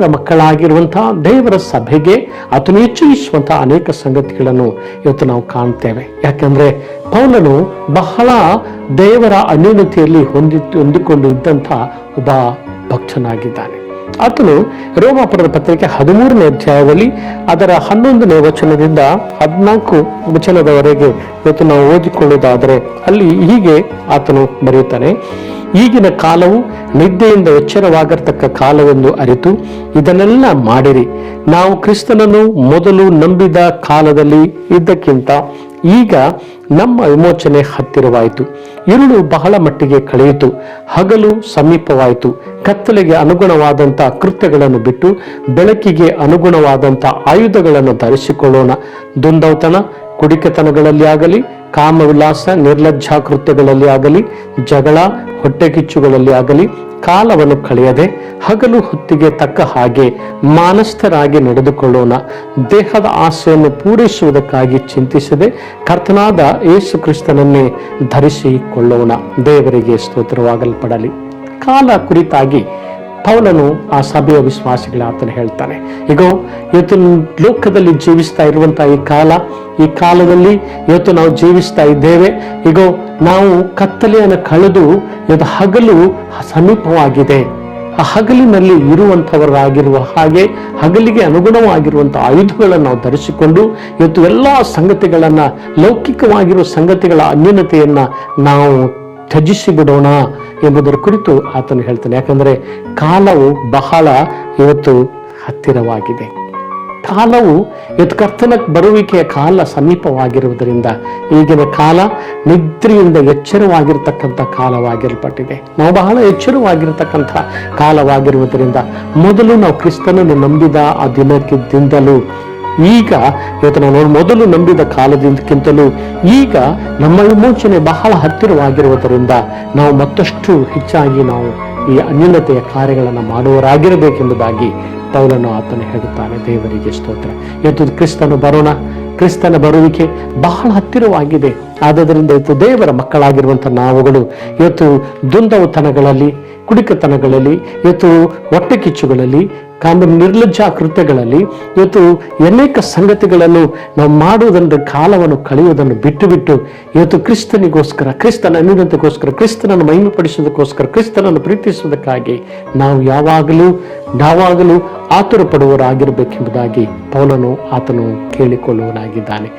ದೇವರ ಮಕ್ಕಳಾಗಿರುವಂತಹ ದೇವರ ಸಭೆಗೆ ಆತನು ಎಚ್ಚರಿಸುವಂತಹ ಅನೇಕ ಸಂಗತಿಗಳನ್ನು ಇವತ್ತು ನಾವು ಕಾಣ್ತೇವೆ. ಯಾಕಂದ್ರೆ ಪೌಲನು ಬಹಳ ದೇವರ ಅನ್ಯೋನ್ಯತೆಯಲ್ಲಿ ಹೊಂದಿಕೊಂಡು ಇದ್ದಂಥ ಒಬ್ಬ ಭಕ್ತನಾಗಿದ್ದಾನೆ. ಆತನು ರೋಮಾಪುರದ ಪತ್ರಿಕೆ 13ನೇ ಅಧ್ಯಾಯದಲ್ಲಿ ಅದರ 11ನೇ ವಚನದಿಂದ 14 ವಚನದವರೆಗೆ ಇವತ್ತು ನಾವು ಓದಿಕೊಳ್ಳುವುದಾದರೆ ಅಲ್ಲಿ ಹೀಗೆ ಆತನು ಬರೆಯುತ್ತಾನೆ: ಈಗಿನ ಕಾಲವು ನಿದ್ದೆಯಿಂದ ಎಚ್ಚರವಾಗಿರತಕ್ಕ ಕಾಲವೆಂದು ಅರಿತು ಇದನ್ನೆಲ್ಲ ಮಾಡಿರಿ. ನಾವು ಕ್ರಿಸ್ತನನ್ನು ಮೊದಲು ನಂಬಿದ ಕಾಲದಲ್ಲಿ ಇದ್ದಕ್ಕಿಂತ ಈಗ ನಮ್ಮ ವಿಮೋಚನೆ ಹತ್ತಿರವಾಯಿತು. ഇരുಳು ಬಹಳ ಮಟ್ಟಿಗೆ ಕಳೆಯಿತು, ಹಗಲು ಸಮೀಪವಾಯಿತು. ಕತ್ತಲೆಗೆ ಅನುಗುಣವಾದಂಥ ಕೃತ್ಯಗಳನ್ನು ಬಿಟ್ಟು ಬೆಳಕಿಗೆ ಅನುಗುಣವಾದಂಥ ಆಯುಧಗಳನ್ನು ಧರಿಸಿಕೊಳ್ಳೋಣ. ದುಂದೌತಣ, ಕುಡಿಕೆತನಗಳಲ್ಲಿ ಆಗಲಿ, ಕಾಮವಿಲಾಸ, ನಿರ್ಲಜ್ಜಾ ಕೃತ್ಯಗಳಲ್ಲಿ ಆಗಲಿ, ಜಗಳ, ಹೊಟ್ಟೆಕಿಚ್ಚುಗಳಲ್ಲಿ ಆಗಲಿ ಕಾಲವನ್ನು ಕಳೆಯದೆ ಹಗಲು ಹೊತ್ತಿಗೆ ತಕ್ಕ ಹಾಗೆ ಮಾನಸ್ಥರಾಗಿ ನಡೆದುಕೊಳ್ಳೋಣ. ದೇಹದ ಆಸೆಯನ್ನು ಪೂರೈಸುವುದಕ್ಕಾಗಿ ಚಿಂತಿಸದೆ ಕರ್ತನಾದ ಯೇಸು ಕ್ರಿಸ್ತನನ್ನೇ ಧರಿಸಿಕೊಳ್ಳೋಣ. ದೇವರಿಗೆ ಸ್ತೋತ್ರವಾಗಲ್ಪಡಲಿ. ಕಾಲ ಕುರಿತಾಗಿ ಪೌಲನು ಆ ಸಭೆಯ ವಿಶ್ವಾಸಿಗಳ ಆತನು ಹೇಳ್ತಾನೆ, ಈಗ ಇವತ್ತು ಲೋಕದಲ್ಲಿ ಜೀವಿಸ್ತಾ ಇರುವಂತಹ ಈ ಕಾಲದಲ್ಲಿ ಇವತ್ತು ನಾವು ಜೀವಿಸ್ತಾ ಇದ್ದೇವೆ. ಈಗ ನಾವು ಕತ್ತಲೆಯನ್ನು ಕಳೆದು ಇವತ್ತು ಹಗಲು ಸಮೀಪವಾಗಿದೆ. ಆ ಹಗಲಿನಲ್ಲಿ ಇರುವಂಥವರಾಗಿರುವ ಹಾಗೆ ಹಗಲಿಗೆ ಅನುಗುಣವಾಗಿರುವಂತಹ ಆಯುಧಗಳನ್ನು ನಾವು ಧರಿಸಿಕೊಂಡು ಇವತ್ತು ಎಲ್ಲ ಸಂಗತಿಗಳನ್ನ, ಲೌಕಿಕವಾಗಿರುವ ಸಂಗತಿಗಳ ಅನ್ಯೂನತೆಯನ್ನ ನಾವು ತ್ಯಜಿಸಿ ಬಿಡೋಣ ಎಂಬುದರ ಕುರಿತು ಆತನು ಹೇಳ್ತಾನೆ. ಯಾಕಂದ್ರೆ ಕಾಲವು ಬಹಳ ಇವತ್ತು ಹತ್ತಿರವಾಗಿದೆ. ಕಾಲವು ಇವತ್ತು ಕರ್ತನ ಬರುವಿಕೆಯ ಕಾಲ ಸಮೀಪವಾಗಿರುವುದರಿಂದ ಈಗಿನ ಕಾಲ ನಿದ್ರೆಯಿಂದ ಎಚ್ಚರವಾಗಿರ್ತಕ್ಕಂಥ ಕಾಲವಾಗಿರಲ್ಪಟ್ಟಿದೆ. ನಾವು ಬಹಳ ಎಚ್ಚರವಾಗಿರ್ತಕ್ಕಂಥ ಕಾಲವಾಗಿರುವುದರಿಂದ ಮೊದಲು ನಾವು ಕ್ರಿಸ್ತನನ್ನು ನಂಬಿದ ಆ ದಿನಕ್ಕಿಂತಲೂ ಈಗ ಇವತ್ತು ನಾವು ಮೊದಲು ನಂಬಿದ ಕಾಲದಿಂದಕ್ಕಿಂತಲೂ ಈಗ ನಮ್ಮ ವಿಮೋಚನೆ ಬಹಳ ಹತ್ತಿರವಾಗಿರುವುದರಿಂದ ನಾವು ಮತ್ತಷ್ಟು ಹೆಚ್ಚಾಗಿ ನಾವು ಈ ಅನ್ಯೂನತೆಯ ಕಾರ್ಯಗಳನ್ನು ಮಾಡುವವರಾಗಿರಬೇಕೆಂಬುದಾಗಿ ಪೌಲನು ಆತನು ಹೇಳುತ್ತಾನೆ. ದೇವರಿಗೆ ಸ್ತೋತ್ರ. ಇವತ್ತು ಕ್ರಿಸ್ತನು ಬರೋಣ. ಕ್ರಿಸ್ತನ ಬರುವಿಕೆ ಬಹಳ ಹತ್ತಿರವಾಗಿದೆ. ಆದ್ದರಿಂದ ಇವತ್ತು ದೇವರ ಮಕ್ಕಳಾಗಿರುವಂಥ ನಾವುಗಳು ಇವತ್ತು ದುಂದವತನಗಳಲ್ಲಿ, ಕುಡಿಕತನಗಳಲ್ಲಿ, ಇವತ್ತು ಹೊಟ್ಟೆ ಕಿಚ್ಚುಗಳಲ್ಲಿ, ನಿರ್ಲಜ್ಜಾ ಕೃತ್ಯಗಳಲ್ಲಿ ಇವತ್ತು ಅನೇಕ ಸಂಗತಿಗಳನ್ನು ನಾವು ಮಾಡುವುದನ್ನು, ಕಾಲವನ್ನು ಕಳೆಯುವುದನ್ನು ಬಿಟ್ಟು ಇವತ್ತು ಕ್ರಿಸ್ತನಿಗೋಸ್ಕರ, ಕ್ರಿಸ್ತನ ಅನ್ಯೂನತೆಗೋಸ್ಕರ, ಕ್ರಿಸ್ತನನ್ನು ಮಹಿಮೆಪಡಿಸುವುದಕ್ಕೋಸ್ಕರ, ಕ್ರಿಸ್ತನನ್ನು ಪ್ರೀತಿಸುವುದಕ್ಕಾಗಿ ನಾವು ಯಾವಾಗಲೂ ಆತುರ ಪಡುವವರಾಗಿರಬೇಕೆಂಬುದಾಗಿ ಪೌಲನು ಆತನು ಕೇಳಿಕೊಳ್ಳುವನಾಗಿದ್ದಾನೆ.